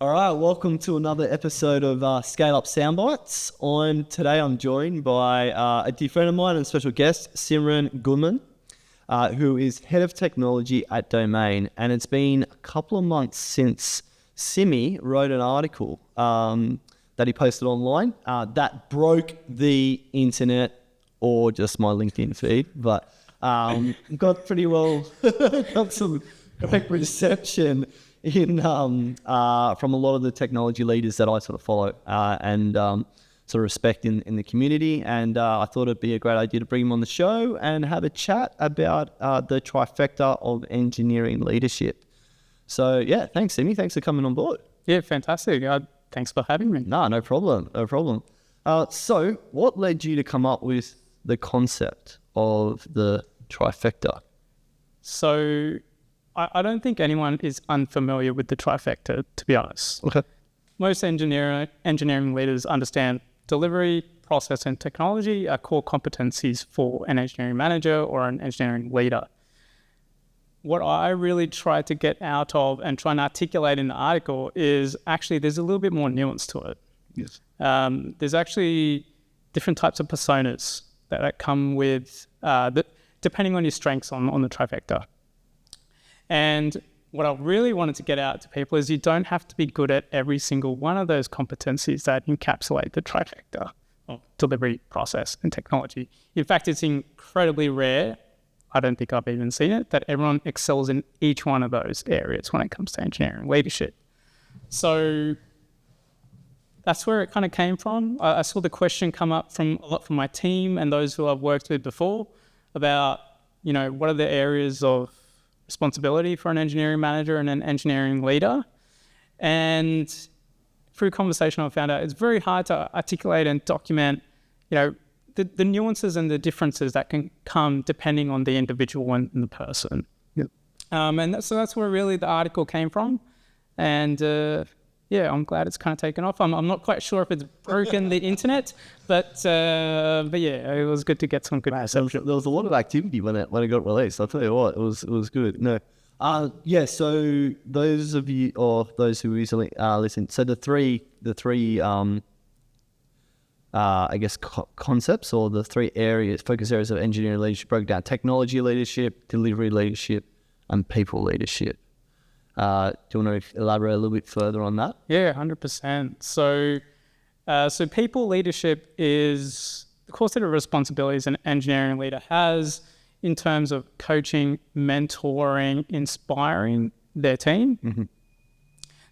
All right, welcome to another episode of Scale Up Soundbites. Today I'm joined by a dear friend of mine and special guest, Simran Ghumman, who is Head of Technology at Domain. And it's been a couple of months since Simi wrote an article that he posted online that broke the internet or just my LinkedIn feed, but got pretty well, got some quick reception from a lot of the technology leaders that I sort of follow and sort of respect in the community. And I thought it'd be a great idea to bring him on the show and have a chat about the trifecta of engineering leadership. So yeah, thanks, Simi. Thanks for coming on board. Yeah, fantastic. Thanks for having me. No problem. So what led you to come up with the concept of the trifecta? So I don't think anyone is unfamiliar with the trifecta, to be honest. Okay. Most engineering leaders understand delivery, process, and technology are core competencies for an engineering manager or an engineering leader. What I really try to get out of and try and articulate in the article is actually there's a little bit more nuance to it. Yes. There's actually different types of personas that come with, depending on your strengths on the trifecta. And what I really wanted to get out to people is you don't have to be good at every single one of those competencies that encapsulate the trifecta of delivery, process, and technology. In fact, it's incredibly rare, I don't think I've even seen it, that everyone excels in each one of those areas when it comes to engineering leadership. So that's where it kind of came from. I saw the question come up a lot from my team and those who I've worked with before about, what are the areas of responsibility for an engineering manager and an engineering leader. And through conversation, I found out it's very hard to articulate and document, the nuances and the differences that can come depending on the individual and the person. Yep. So that's where really the article came from. And I'm glad it's kind of taken off. I'm not quite sure if it's broken the internet, but yeah, it was good to get some good reception. There was a lot of activity when it got released. I'll tell you what, it was good. No, so those of you or those who recently listened, so the three concepts or the three focus areas of engineering leadership broke down: technology leadership, delivery leadership, and people leadership. Do you want to elaborate a little bit further on that? Yeah, 100%. So people leadership is the core set of responsibilities an engineering leader has in terms of coaching, mentoring, inspiring their team. Mm-hmm.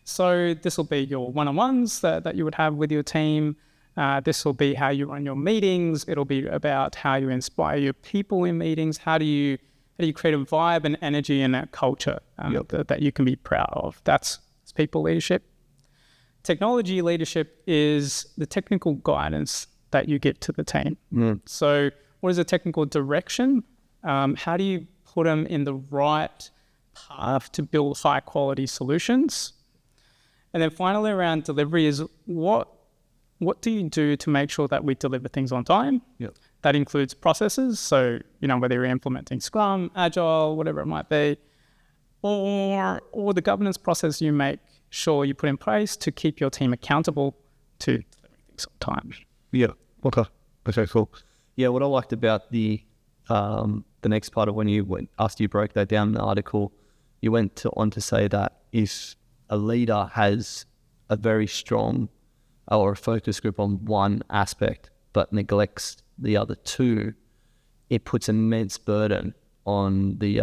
So this will be your one-on-ones that you would have with your team. This will be how you run your meetings. It'll be about how you inspire your people in meetings. How do you create a vibe and energy in that culture that you can be proud of? That's people leadership. Technology leadership is the technical guidance that you give to the team. Mm. So what is the technical direction? How do you put them in the right path to build high quality solutions? And then finally around delivery is what do you do to make sure that we deliver things on time? Yep. That includes processes, so whether you're implementing Scrum, Agile, whatever it might be, or the governance process you make sure you put in place to keep your team accountable to delivering things on time. Yeah. Okay. Cool. Yeah. What I liked about the next part of when after you broke that down in the article, you went on to say that if a leader has a very strong or a focus group on one aspect but neglects the other two, it puts immense burden on the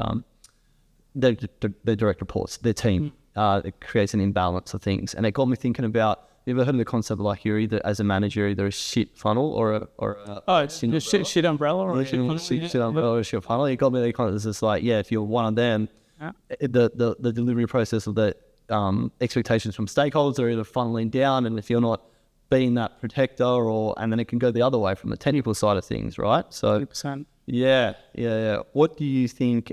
direct reports, their team. It creates an imbalance of things. And it got me thinking about, you ever heard of the concept of like you're either, as a manager, either a shit funnel or a shit umbrella or shit umbrella or a shit funnel. It got me the concept. It's just like, if you're one of them, the delivery process of the expectations from stakeholders are either funneling down, and if you're not being that protector, and then it can go the other way from the technical side of things, right? So 100%. Yeah. What do you think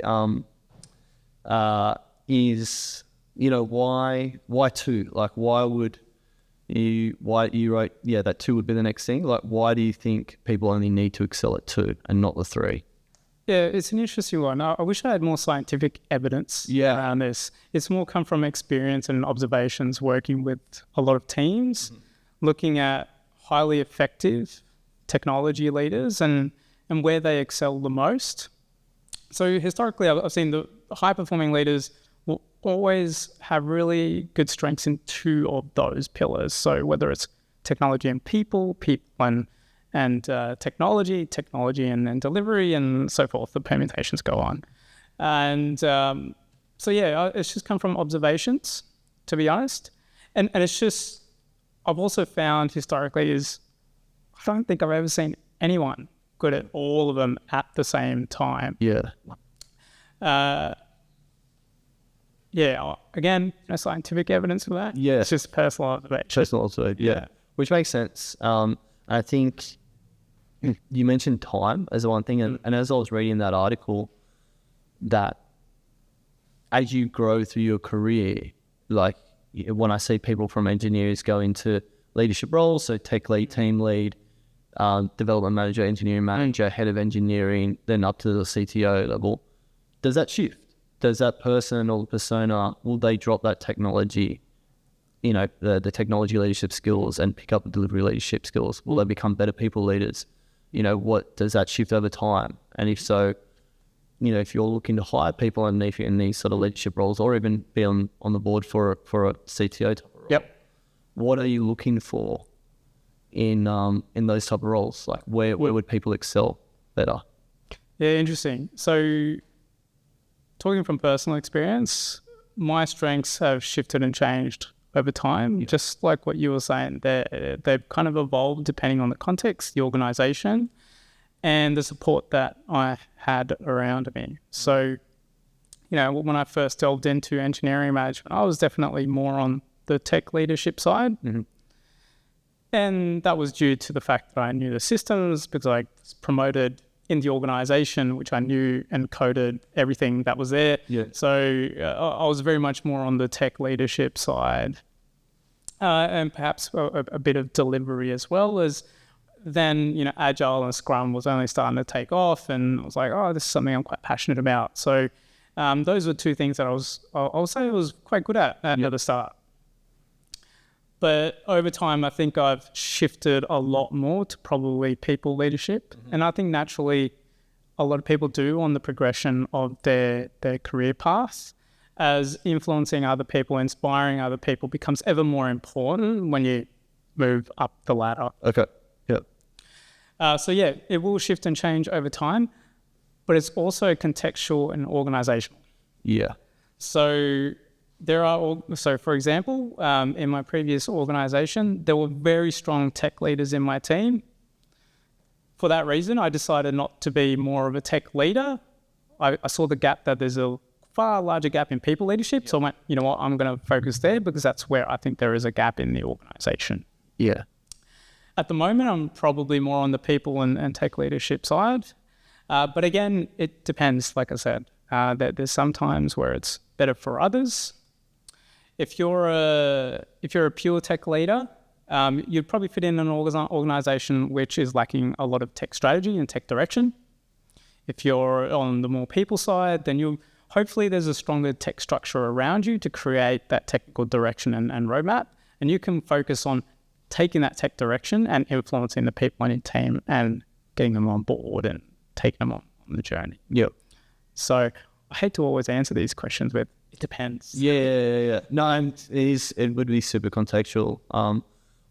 is, why two? Like, why you wrote, that two would be the next thing. Like, why do you think people only need to excel at two and not the three? Yeah, it's an interesting one. I wish I had more scientific evidence around this. It's more come from experience and observations working with a lot of teams, looking at highly effective technology leaders and where they excel the most. So historically, I've seen the high-performing leaders will always have really good strengths in two of those pillars. So whether it's technology and people and technology and then delivery and so forth, the permutations go on. And so yeah, it's just come from observations, to be honest. And it's just, I've also found historically I don't think I've ever seen anyone good at all of them at the same time. Yeah. Again, no scientific evidence for that. Yeah. It's just personal observation. Personal observation, yeah. Which makes sense. I think you mentioned time as one thing, and as I was reading that article, that as you grow through your career, like when I see people from engineers go into leadership roles, so tech lead, team lead, development manager, engineering manager, head of engineering, then up to the CTO level, does that shift? Does that person or persona, will they drop that technology, the technology leadership skills and pick up the delivery leadership skills? Will they become better people leaders? What does that shift over time? And if so, if you're looking to hire people in these sort of leadership roles, or even be on the board for a CTO type of role, what are you looking for in those type of roles? Like where would people excel better? Yeah, interesting. So talking from personal experience, my strengths have shifted and changed over time, just like what you were saying. They've kind of evolved depending on the context, the organization, and the support that I had around me. So, when I first delved into engineering management, I was definitely more on the tech leadership side. And that was due to the fact that I knew the systems, because I was promoted in the organization, which I knew and coded everything that was there. Yeah. So I was very much more on the tech leadership side, and perhaps a bit of delivery as well. As then, Agile and Scrum was only starting to take off, and I was like, oh, this is something I'm quite passionate about. So those were two things that I would say I was quite good at the start. But over time, I think I've shifted a lot more to probably people leadership. And I think naturally a lot of people do on the progression of their career path, as influencing other people, inspiring other people becomes ever more important when you move up the ladder. Okay, yeah. So yeah, it will shift and change over time, but it's also contextual and organizational. Yeah. So for example, in my previous organization, there were very strong tech leaders in my team. For that reason, I decided not to be more of a tech leader. I saw the gap that there's a far larger gap in people leadership. So I went, you know what, I'm going to focus there because that's where I think there is a gap in the organization. Yeah. At the moment, I'm probably more on the people and tech leadership side. But again, it depends, like I said. There's some times where it's better for others. If you're a pure tech leader, you'd probably fit in an organization which is lacking a lot of tech strategy and tech direction. If you're on the more people side, then hopefully there's a stronger tech structure around you to create that technical direction and roadmap, and you can focus on taking that tech direction and influencing the people on your team and getting them on board and taking them on the journey. Yep. So I hate to always answer these questions with it depends. Yeah. No, and it would be super contextual.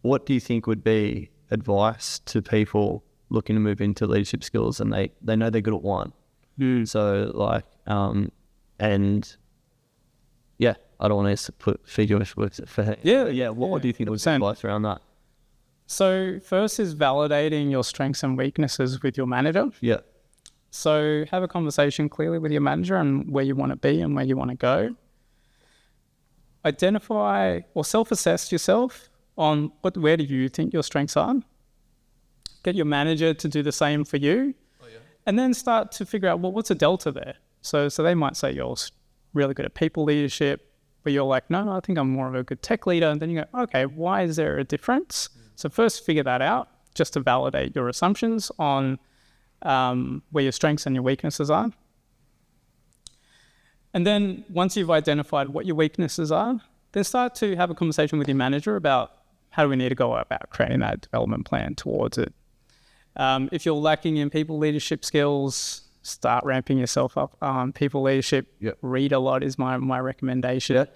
What do you think would be advice to people looking to move into leadership skills and they know they're good at one? So like, and yeah, I don't want to feed you with for what do you think would be advice around that? So first is validating your strengths and weaknesses with your manager. Yeah. So have a conversation clearly with your manager and where you want to be and where you want to go. Identify or self-assess yourself on where do you think your strengths are. Get your manager to do the same for you. And then start to figure out, what's a delta there? So they might say you're really good at people leadership, but you're like, no, I think I'm more of a good tech leader. And then you go, okay, why is there a difference? So first figure that out just to validate your assumptions on where your strengths and your weaknesses are. And then once you've identified what your weaknesses are, then start to have a conversation with your manager about how do we need to go about creating that development plan towards it. If you're lacking in people leadership skills, start ramping yourself up on people leadership. Yep. Read a lot is my recommendation.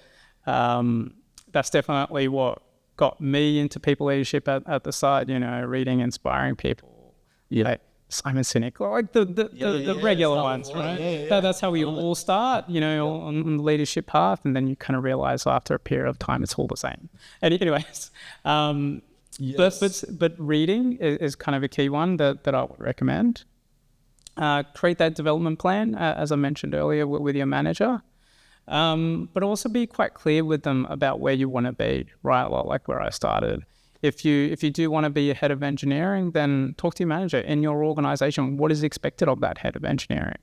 That's definitely what got me into people leadership at the start, reading inspiring people. Like Simon Sinek, like the regular ones, right? That's how we all start, on the leadership path, and then you kind of realize after a period of time it's all the same. And anyways, but reading is kind of a key one that I would recommend. Create that development plan, as I mentioned earlier, with your manager. But also be quite clear with them about where you want to be, right? Like where I started. If you do want to be a head of engineering, then talk to your manager. In your organization, what is expected of that head of engineering?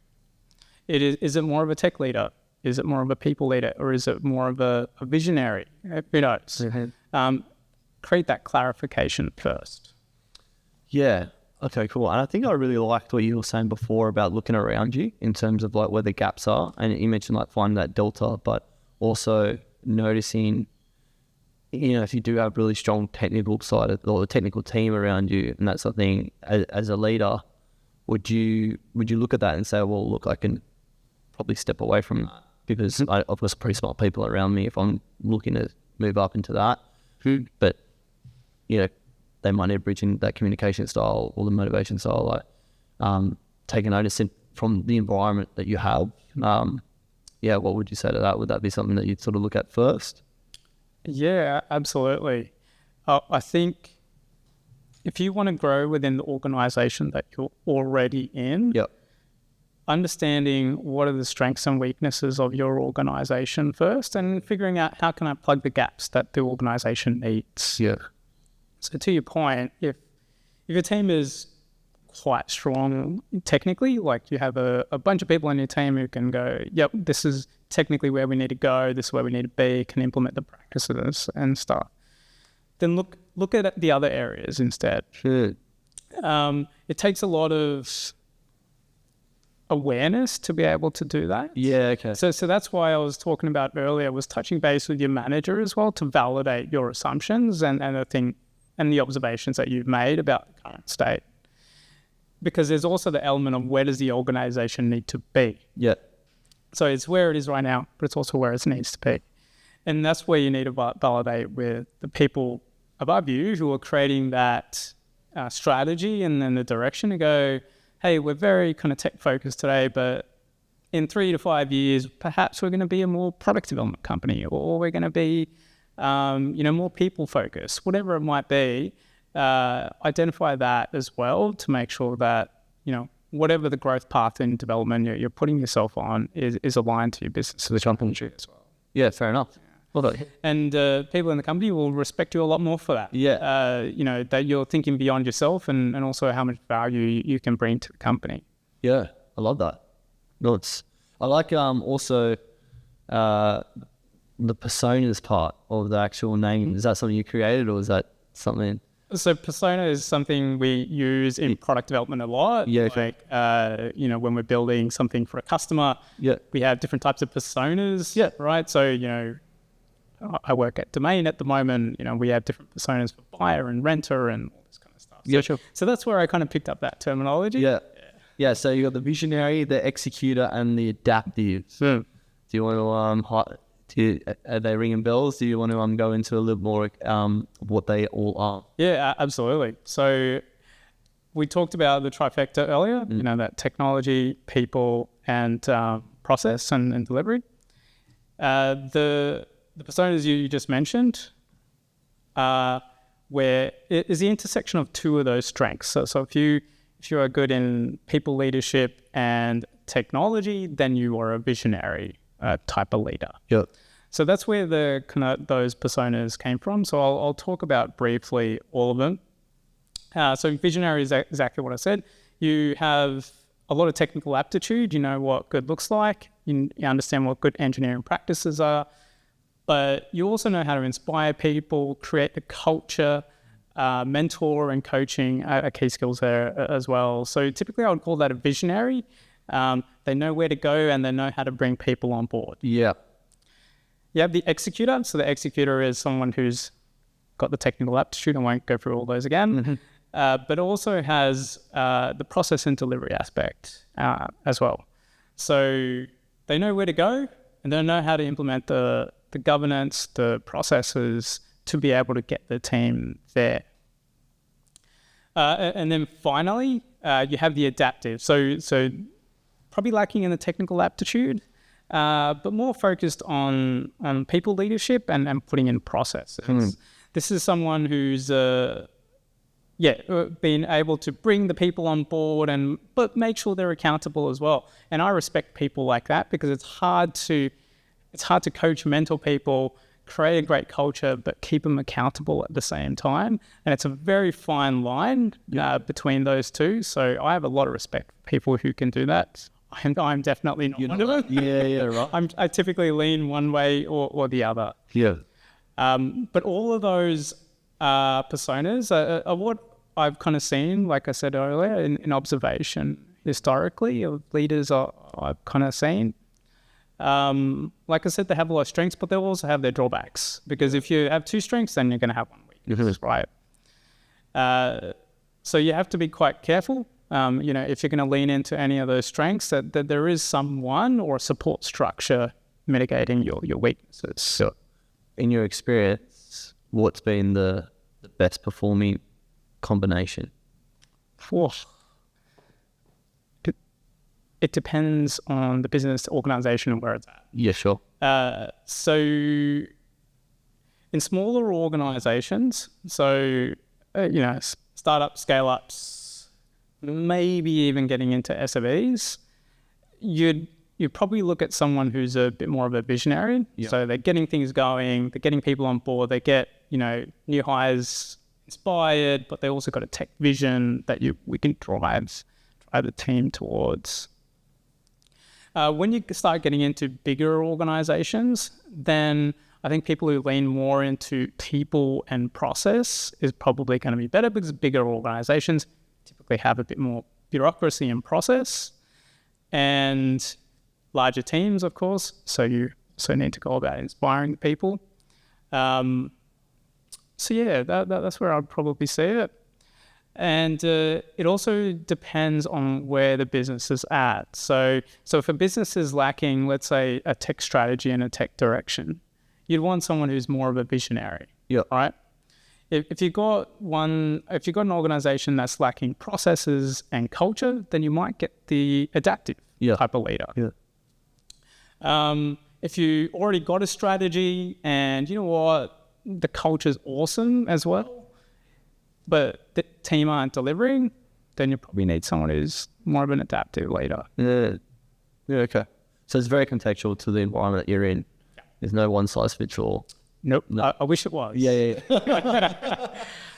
Is it more of a tech leader? Is it more of a people leader? Or is it more of a visionary? Who knows? Create that clarification first. Yeah. Okay, cool. And I think I really liked what you were saying before about looking around you in terms of like where the gaps are. And you mentioned like finding that delta, but also noticing, if you do have really strong technical side or the technical team around you and that sort of thing, as a leader, would you look at that and say, well, look, I can probably step away from that because I've got some pretty smart people around me if I'm looking to move up into that. But, they might need bridging that communication style or the motivation style, like taking notice from the environment that you have. What would you say to that? Would that be something that you'd sort of look at first? Yeah, absolutely. I think if you want to grow within the organization that you're already in, understanding what are the strengths and weaknesses of your organization first and figuring out how can I plug the gaps that the organization needs. Yeah. So to your point, if your team is quite strong technically, like you have a bunch of people on your team who can go, yep, this is technically where we need to go, this is where we need to be, can implement the practices and stuff, then look at the other areas instead. Sure. It takes a lot of awareness to be able to do that. Yeah, okay. So that's why I was talking about earlier, was touching base with your manager as well to validate your assumptions and the observations that you've made about the current state. Because there's also the element of where does the organization need to be. Yeah. So it's where it is right now, but it's also where it needs to be. And that's where you need to validate with the people above you who are creating that strategy and then the direction to go, hey, we're very kind of tech focused today, but in 3 to 5 years, perhaps we're going to be a more product development company, or we're going to be more people focused, whatever it might be. Identify that as well to make sure that, whatever the growth path in development you're putting yourself on is aligned to your business as as well. Yeah, fair enough. Well, and people in the company will respect you a lot more for that. Yeah. That you're thinking beyond yourself and also how much value you can bring to the company. Yeah, I love that. No, I like also the personas part of the actual name. Is that something you created or is that something? So persona is something we use in product development a lot. Yeah. Like, when we're building something for a customer, we have different types of personas. Yeah. Right. So, I work at Domain at the moment. We have different personas for buyer and renter and all this kind of stuff. Yeah, sure. So that's where I kind of picked up that terminology. Yeah. So you got the visionary, the executor, and the adaptive. Do you want to are they ringing bells? Do you want to go into a little more what they all are? Yeah, absolutely. So we talked about the trifecta earlier. That technology, people, and process and delivery. The personas you just mentioned, where it is the intersection of two of those strengths. So if you are good in people leadership and technology, then you are a visionary type of leader. Yep. So that's where the kind of those personas came from. So I'll talk about briefly all of them. So visionary is exactly what I said. You have a lot of technical aptitude. You know what good looks like. You understand what good engineering practices are. But you also know how to inspire people, create a culture, mentor and coaching are key skills there as well. So typically I would call that a visionary. They know where to go and they know how to bring people on board. Yeah. You have the executor. So the executor is someone who's got the technical aptitude. I won't go through all those again. But also has the process and delivery aspect as well. So they know where to go and they know how to implement the governance, the processes to be able to get the team there. And then finally, you have the adaptive. So probably lacking in the technical aptitude, but more focused on people leadership and putting in processes. This is someone who's being able to bring the people on board but make sure they're accountable as well. And I respect people like that because it's hard to coach, mentor people, create a great culture, but keep them accountable at the same time. And it's a very fine line between those two. So I have a lot of respect for people who can do that. I'm definitely not one of them. Yeah, right. I typically lean one way or the other. Yeah. But all of those personas are what I've kind of seen, like I said earlier, in observation historically of leaders I've kind of seen. Like I said, they have a lot of strengths, but they'll also have their drawbacks. Because if you have two strengths, then you're going to have one weakness, right? So you have to be quite careful. If you're going to lean into any of those strengths, that there is someone or a support structure mitigating your weaknesses. So, in your experience, what's been the best performing combination? It depends on the business organization and where it's at. Yeah, sure. So in smaller organizations, startups, scale-ups, maybe even getting into SMEs, you'd probably look at someone who's a bit more of a visionary. Yeah. So they're getting things going, they're getting people on board, they get, new hires inspired, but they also got a tech vision that we can drive the team towards. When you start getting into bigger organizations, then I think people who lean more into people and process is probably going to be better because bigger organizations typically have a bit more bureaucracy and process and larger teams, of course. So you also need to go about inspiring the people. That's where I'd probably see it. And it also depends on where the business is at. So if a business is lacking, let's say, a tech strategy and a tech direction, you'd want someone who's more of a visionary. Yeah. Right. If you've got an organization that's lacking processes and culture, then you might get the adaptive type of leader. Yeah. If you already got a strategy and you know what, the culture's awesome as well, but the team aren't delivering, then you probably need someone who's more of an adaptive leader. Yeah, okay. So it's very contextual to the environment that you're in. Yeah. There's no one size fits all. Nope. No. I wish it was. Yeah.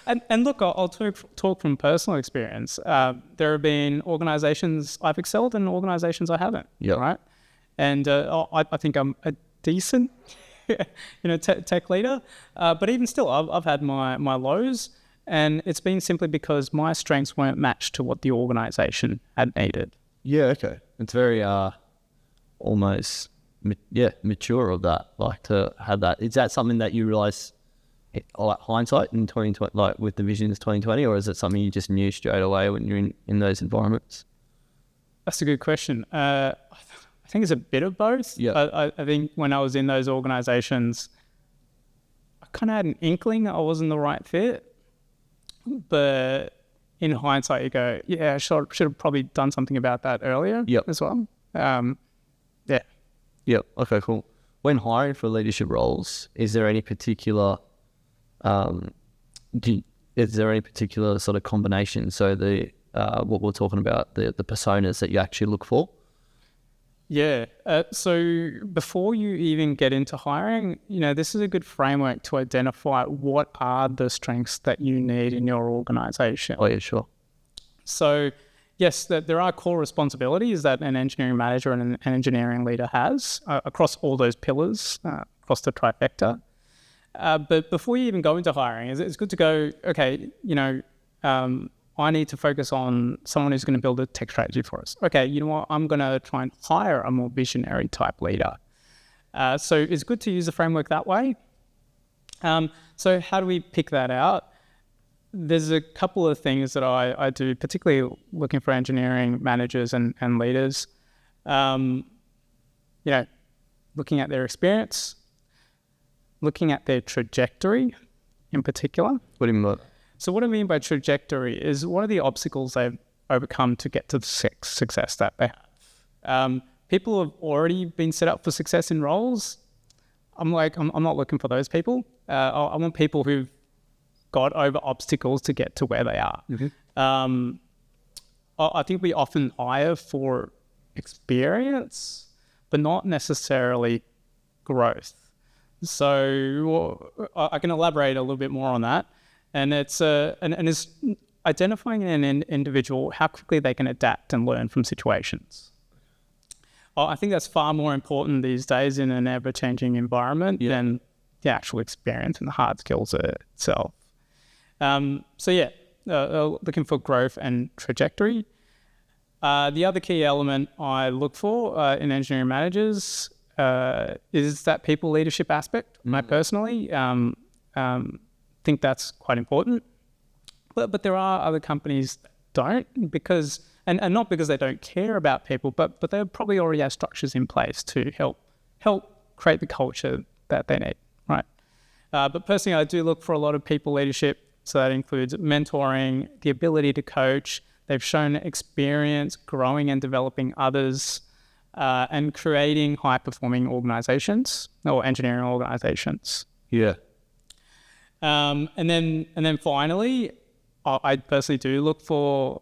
And look, I'll talk from personal experience. There have been organizations I've excelled and organizations I haven't. Yeah. Right. And I think I'm a decent, tech leader. But even still, I've had my lows. And it's been simply because my strengths weren't matched to what the organization had needed. Yeah, okay. It's very almost mature of that, like to have that. Is that something that you realize, like hindsight in 2020, like with the Visions 2020, or is it something you just knew straight away when you're in those environments? That's a good question. I think it's a bit of both. Yeah. I think when I was in those organizations, I kind of had an inkling that I wasn't the right fit. But in hindsight, you go, I should have probably done something about that earlier as well. Yeah. Okay, cool. When hiring for leadership roles, is there any particular sort of combination? So what we're talking about, the personas that you actually look for? Yeah. So before you even get into hiring, this is a good framework to identify what are the strengths that you need in your organization. Oh, yeah, sure. So yes, there are core responsibilities that an engineering manager and an engineering leader has across all those pillars, across the trifecta. But before you even go into hiring, it's good to go, okay, I need to focus on someone who's going to build a tech strategy for us. Okay, you know what? I'm going to try and hire a more visionary type leader. So it's good to use the framework that way. So how do we pick that out? There's a couple of things that I do, particularly looking for engineering managers and leaders. Looking at their experience, looking at their trajectory in particular. What do you mean by that? So what I mean by trajectory is what are the obstacles they've overcome to get to the success that they have. People have already been set up for success in roles. I'm not looking for those people. I want people who've got over obstacles to get to where they are. Mm-hmm. I think we often hire for experience, but not necessarily growth. So I can elaborate a little bit more on that. And it's identifying in an individual how quickly they can adapt and learn from situations. I think that's far more important these days in an ever-changing environment than the actual experience and the hard skills itself. Looking for growth and trajectory. The other key element I look for in engineering managers is that people leadership aspect. I personally think that's quite important. But there are other companies that don't, because and not because they don't care about people, but they probably already have structures in place to help create the culture that they need, right? But personally, I do look for a lot of people leadership. So that includes mentoring, the ability to coach. They've shown experience growing and developing others, and creating high-performing organizations or engineering organizations. Yeah. And then finally, I personally do look for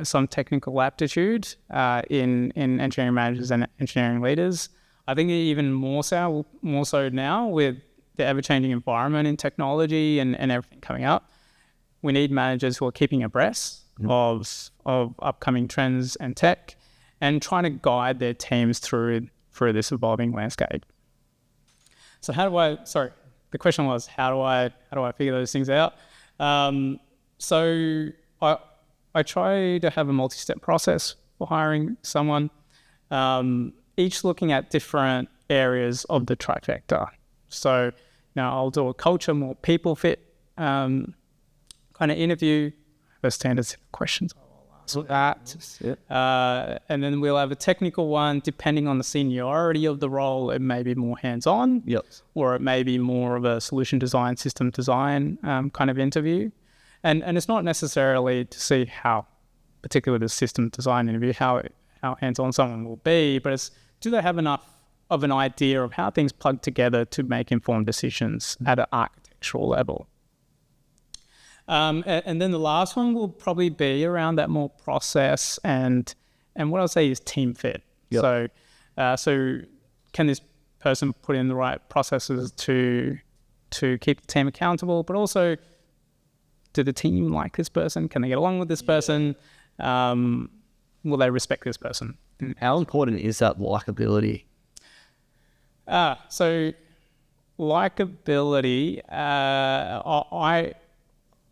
some technical aptitude in engineering managers and engineering leaders. I think even more so now with the ever-changing environment in technology and everything coming up. We need managers who are keeping abreast of upcoming trends and tech, and trying to guide their teams through this evolving landscape. So the question was, how do I figure those things out? So I try to have a multi-step process for hiring someone, each looking at different areas of the trifecta. So now I'll do a culture, more people fit kind of interview, the standard set of questions I'll ask that. And then we'll have a technical one, depending on the seniority of the role. It may be more hands-on, or it may be more of a solution design, system design kind of interview. And it's not necessarily to see how, particularly the system design interview, how hands-on someone will be, but it's, do they have enough of an idea of how things plug together to make informed decisions at an architectural level? And then the last one will probably be around that more process and what I'll say is team fit. So can this person put in the right processes to keep the team accountable, but also do the team like this person? Can they get along with this person? Will they respect this person? How important is that likability? So likability,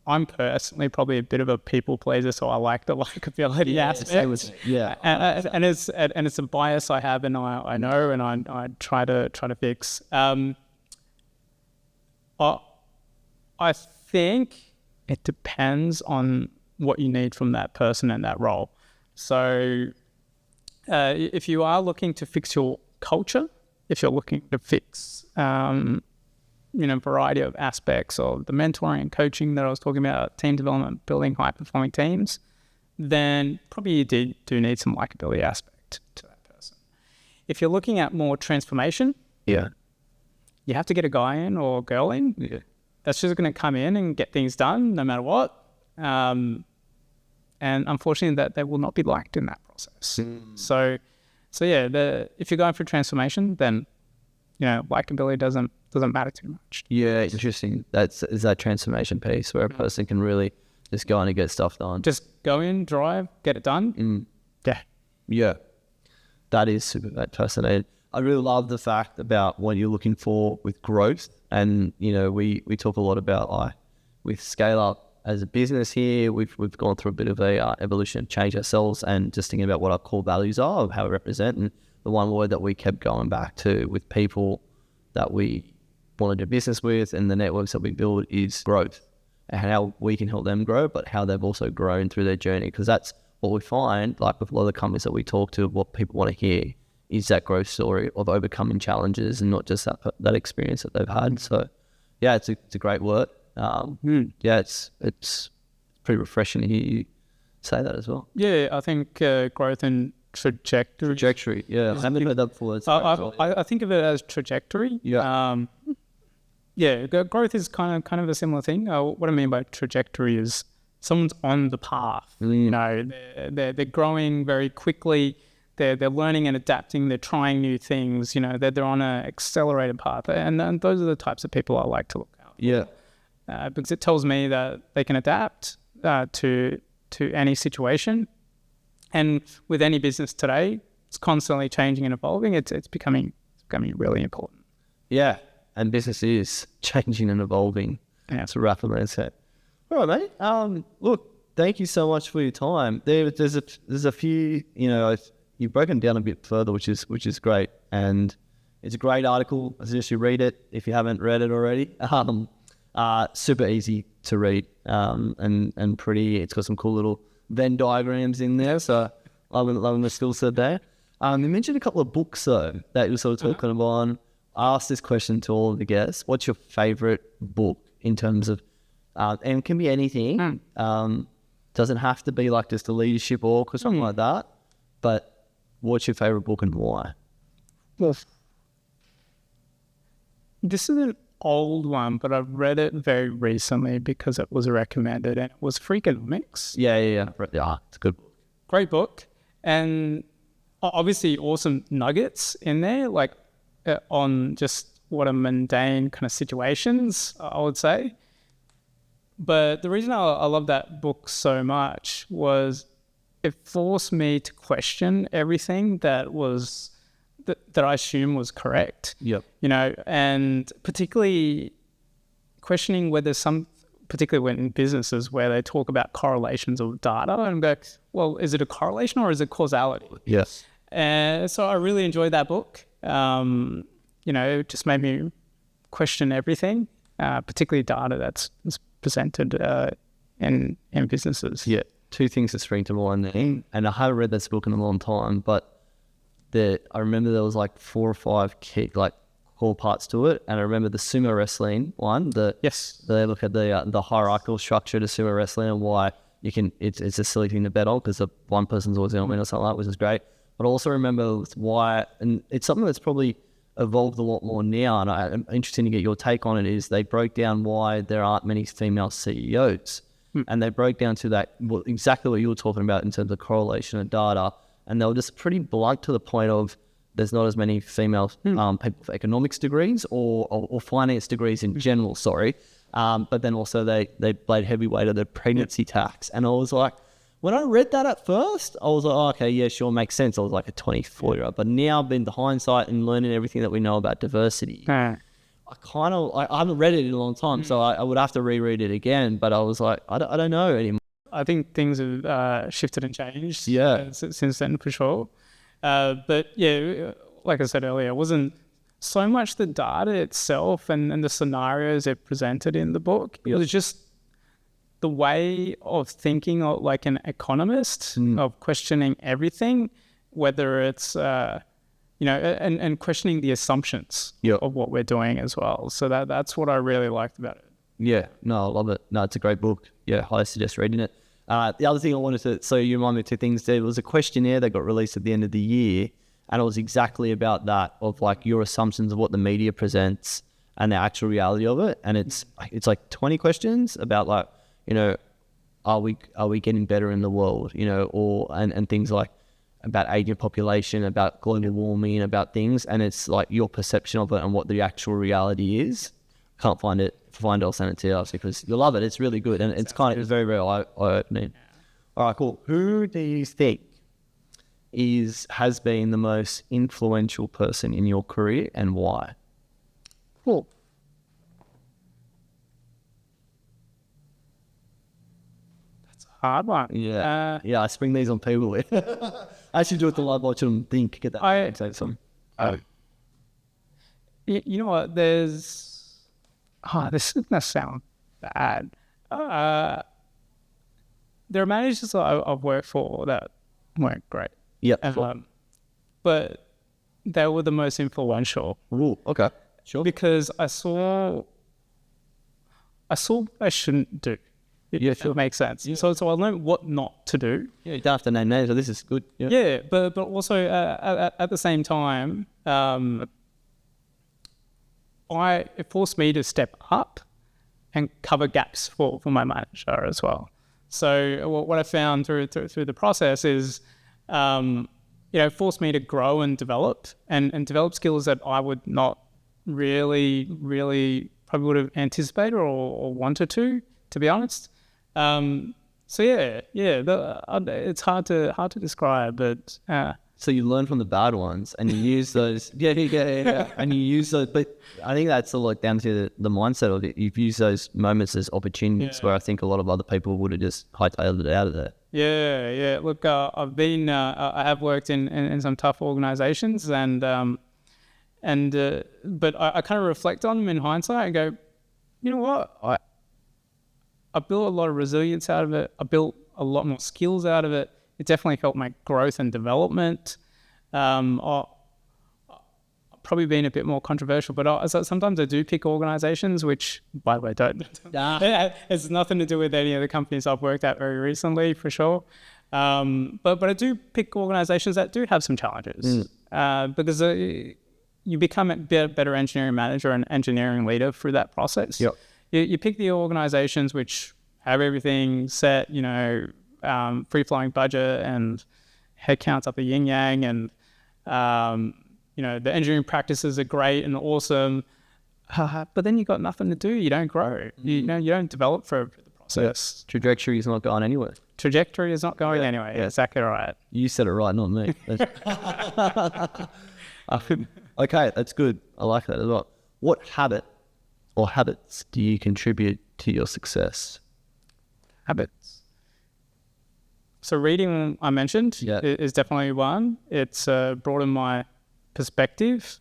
I'm personally probably a bit of a people pleaser, so I like the likability aspect. And it's a bias I have, and I know, and I try to fix. I think it depends on what you need from that person and that role. So if you are looking to fix your culture, if you're looking to fix variety of aspects of the mentoring and coaching that I was talking about, team development, building high-performing teams, then probably you do need some likability aspect to that person. If you're looking at more transformation, you have to get a guy in or a girl in. That's just going to come in and get things done no matter what. And unfortunately, that they will not be liked in that process. So if you're going for transformation, then likability doesn't matter too much. Yeah, it's interesting. Is that transformation piece where a person can really just go in and get stuff done. Just go in, drive, get it done. Yeah. That is super fascinating. I really love the fact about what you're looking for with growth. And, you know, we talk a lot about like with scale up as a business here, we've gone through a bit of a evolution of change ourselves and just thinking about what our core values are, of how we represent. And the one word that we kept going back to with people that we want to do business with and the networks that we build is growth and how we can help them grow, but how they've also grown through their journey. Because that's what we find, like with a lot of the companies that we talk to, what people want to hear is that growth story of overcoming challenges and not just that experience that they've had. So yeah, it's a great word. Yeah, it's pretty refreshing to hear you say that as well. Yeah, I think growth and trajectory. Trajectory, yeah. I haven't heard that before. I think of it as trajectory. Yeah. Growth is kind of a similar thing. What I mean by trajectory is someone's on the path. You know, they're growing very quickly. They're learning and adapting. They're trying new things. You know, they're on an accelerated path, and those are the types of people I like to look out for. Yeah. Because it tells me that they can adapt to any situation, and with any business today, it's constantly changing and evolving. It's becoming really important. Yeah, and business is changing and evolving. Yeah, it's a rapid landscape. All right, mate. Look, thank you so much for your time. There's a few, you know, you've broken down a bit further, which is great, and it's a great article. I suggest you read it if you haven't read it already. Super easy to read, and pretty. It's got some cool little Venn diagrams in there, so loving the skill set there. You mentioned a couple of books though that you were sort of talking about. I asked this question to all of the guests: what's your favorite book in terms of, and it can be anything. Doesn't have to be like just a leadership book or something like that. But what's your favorite book and why? Well, this is an old one, but I've read it very recently because it was recommended, and it was Freakonomics. Yeah. It's a good book. Great book, and obviously awesome nuggets in there, like on just what are mundane kind of situations, I would say. But the reason I love that book so much was it forced me to question everything that I assume was correct. Yep. You know, and particularly questioning whether particularly when in businesses where they talk about correlations of data and go, well, is it a correlation or is it causality? Yes. And so I really enjoyed that book. You know, it just made me question everything, particularly data that's presented in businesses. Yeah. Two things that spring to mind there, and I haven't read this book in a long time, but I remember there was like 4 or 5 key core parts to it, and I remember the sumo wrestling one. They look at the hierarchical structure to sumo wrestling and why it's a silly thing to bet on because one person's always going to win or something like that, which is great. But I also remember why, and it's something that's probably evolved a lot more now, and I'm interested to get your take on it. Is they broke down why there aren't many female CEOs. And they broke down to that, exactly what you were talking about in terms of correlation of data. And they were just pretty blunt to the point of there's not as many female people with economics degrees or finance degrees in general, but then also they laid heavy weight on the pregnancy tax. And I was like, when I read that at first, I was like, oh, okay, yeah, sure, makes sense. I was like a 24-year-old. But now, being the hindsight and learning everything that we know about diversity, I haven't read it in a long time, so I would have to reread it again. But I was like, I don't know anymore. I think things have shifted and changed since then, for sure. But yeah, like I said earlier, it wasn't so much the data itself and the scenarios it presented in the book. It was just the way of thinking of like an economist, of questioning everything, whether it's... you know, and questioning the assumptions of what we're doing as well. So that's what I really liked about it. Yeah, no, I love it. No, it's a great book. Yeah, highly suggest reading it. The other thing I wanted to, so you remind me of 2 things. There was a questionnaire that got released at the end of the year, and it was exactly about that, of like your assumptions of what the media presents and the actual reality of it. And it's like 20 questions about like, you know, are we getting better in the world, you know, and things like about aging population, about global warming, about things, and it's like your perception of it and what the actual reality is. Can't find it. If I find it, I'll send it to you because you'll love it. It's really good, and it's very, very eye-opening. All right, cool. Who do you think has been the most influential person in your career and why? Cool. That's a hard one. Yeah. I spring these on people. I actually do it to live watch them think, get that. Say something. You know what? This is going to sound bad. There are managers that I've worked for that weren't great. Yeah. But they were the most influential. Ooh, okay. Sure. Because I saw what I shouldn't do. If it makes sense. Yeah. So I learned what not to do. Yeah, you don't have to name names, so this is good. Yeah, but also at the same time, it forced me to step up and cover gaps for my manager as well. So what I found through the process is, it forced me to grow and develop and develop skills that I would not really probably would have anticipated or wanted to be honest. So it's hard to describe, but so you learn from the bad ones and you use those. And you use those. But I think that's all like down to the mindset of it. You've used those moments as opportunities where I think a lot of other people would have just hightailed it out of there. Yeah. Look, I have worked in some tough organizations but I kind of reflect on them in hindsight and go, you know what? I built a lot of resilience out of it. I built a lot more skills out of it. It definitely helped my growth and development. I've probably been a bit more controversial, but sometimes I do pick organizations, which, by the way, don't. It has nothing to do with any of the companies I've worked at very recently, for sure. But I do pick organizations that do have some challenges because you become a better engineering manager and engineering leader through that process. Yep. You pick the organizations which have everything set, free-flowing budget and headcounts up the yin-yang and, the engineering practices are great and awesome, but then you've got nothing to do. You don't grow. You don't develop for the process. Trajectory is not going anywhere. Trajectory is not going anywhere. Yeah, exactly right. You said it right, not me. Okay, that's good. I like that a lot. What habit or habits do you contribute to your success? Habits. So reading, I mentioned, is definitely one. It's broadened my perspective.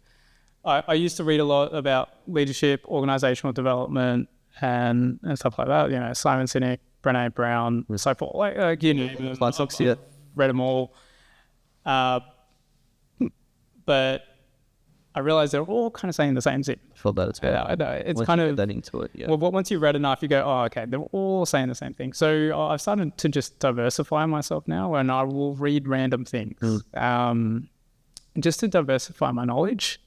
I used to read a lot about leadership, organizational development, and stuff like that. Simon Sinek, Brené Brown, so forth. Like read them all. But I realized they're all kind of saying the same thing. I felt that as well. Yeah, I know. It's once kind you of get that into it. Yeah. Well, once you've read enough, you go, oh, okay, they're all saying the same thing. So I've started to just diversify myself now, and I will read random things, just to diversify my knowledge.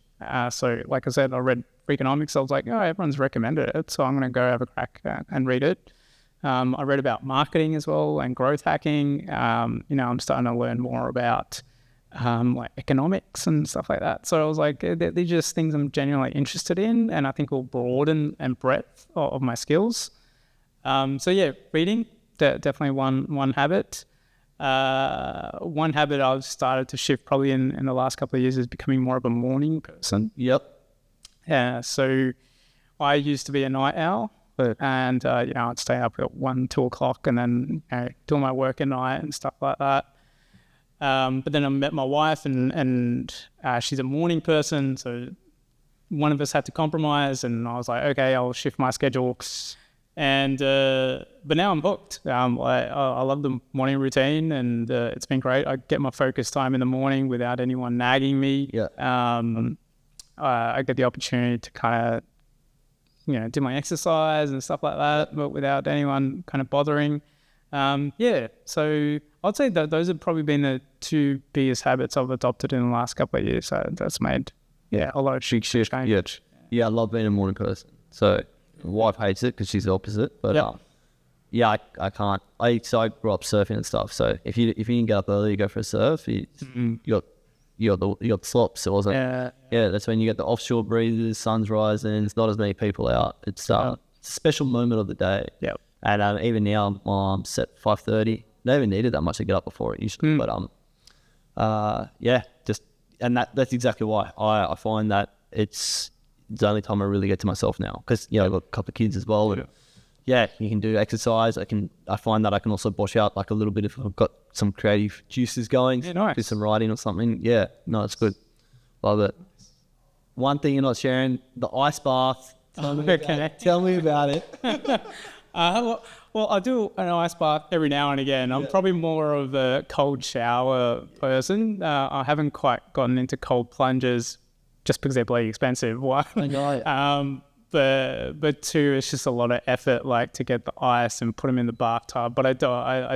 So, like I said, I read Freakonomics. I was like, oh, everyone's recommended it, so I'm going to go have a crack and read it. I read about marketing as well and growth hacking. I'm starting to learn more about like economics and stuff like that. So I was like, they're just things I'm genuinely interested in, and I think will broaden and breadth of my skills. Reading, definitely one habit. One habit I've started to shift probably in the last couple of years is becoming more of a morning person. Yep. Yeah. So I used to be a night owl, and I'd stay up at 1, 2 o'clock and then do my work at night and stuff like that. But then I met my wife and she's a morning person. So one of us had to compromise, and I was like, okay, I'll shift my schedule. And, but now I'm hooked. I love the morning routine, and it's been great. I get my focus time in the morning without anyone nagging me. Yeah. I get the opportunity to kind of, do my exercise and stuff like that, but without anyone kind of bothering. So I'd say that those have probably been the two biggest habits I've adopted in the last couple of years. So that's made, a lot of change. Yeah, I love being a morning person. So my wife hates it because she's the opposite. But I can't. So I grew up surfing and stuff. So if you can get up early, you go for a surf. You got the slops. It wasn't. Yeah, that's when you get the offshore breezes, sun's rising. It's not as many people out. It's a special moment of the day. Yeah. And even now, I'm set 5:30. I don't even needed that much to get up before it usually. But yeah, just, and that's exactly why I find that it's the only time I really get to myself now, because I've got a couple of kids as well. And, you can do exercise. I find that I can also bosh out like a little bit if I've got some creative juices going. Yeah, nice. Do some writing or something. Yeah, no, it's good. Love it. One thing you're not sharing, the ice bath. Tell me about it. Well, I do an ice bath every now and again. I'm probably more of a cold shower person. I haven't quite gotten into cold plunges just because they're bloody expensive. One. I know. But two, it's just a lot of effort, like to get the ice and put them in the bathtub. But I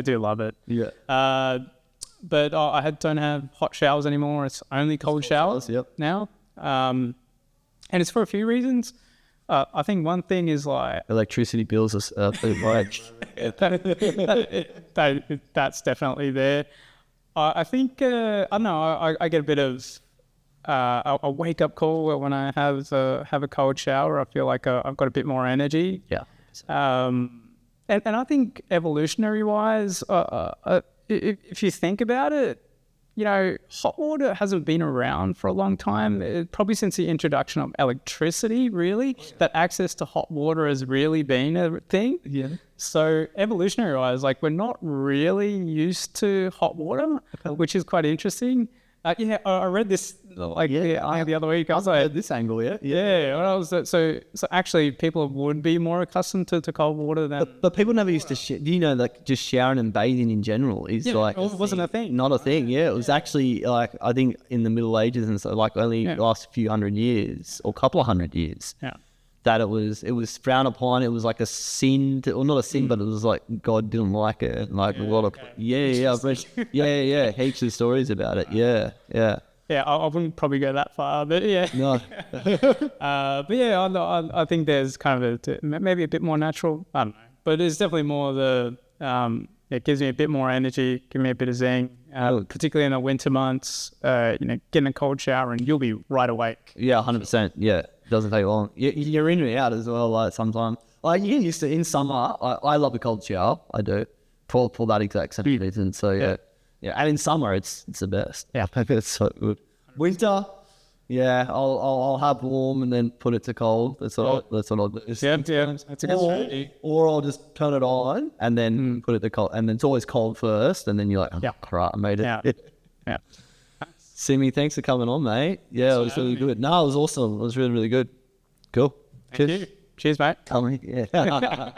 do love it. Yeah. But I don't have hot showers anymore. It's only cold showers now. And it's for a few reasons. I think one thing is like electricity bills are like that's definitely there. I think I don't know. I get a bit of a wake up call when I have a cold shower. I feel like I've got a bit more energy. Yeah. And I think evolutionary wise, if you think about it, hot water hasn't been around for a long time. Probably since the introduction of electricity, really, that access to hot water has really been a thing. Yeah. So evolutionary-wise, like we're not really used to hot water, which is quite interesting. I read this the other week. I was like, this angle, yeah. When I was so actually people would be more accustomed to cold water than. But people never used to like just showering and bathing in general is like it wasn't a thing. Not a thing. Yeah, it was actually like I think in the Middle Ages and so like only last few hundred years or couple of hundred years. Yeah. That it was frowned upon. It was like a sin, or not a sin, but it was like God didn't like it. Like a lot of I've read heaps of stories about it. Yeah. I wouldn't probably go that far, but yeah. No. But yeah, I think there's kind of maybe a bit more natural. I don't know, but it's definitely more the it gives me a bit more energy, give me a bit of zing, particularly in the winter months. Getting a cold shower and you'll be right awake. Yeah, 100%. Yeah. Doesn't take long. You're in and out as well. Like sometimes, like you get used to in summer. I love a cold shower. I do for that exact same reason. So yeah. And in summer, it's the best. Yeah, it's so good. Winter, I'll have warm and then put it to cold. That's what I'll do. That's a good strategy. Or I'll just turn it on and then put it to cold. And then it's always cold first, and then you're like, crap, I made it. Yeah. Simi, thanks for coming on, mate. Yeah, it was really good. No, it was awesome. It was really, really good. Cool. Thank you. Cheers, mate. Tell me. Yeah.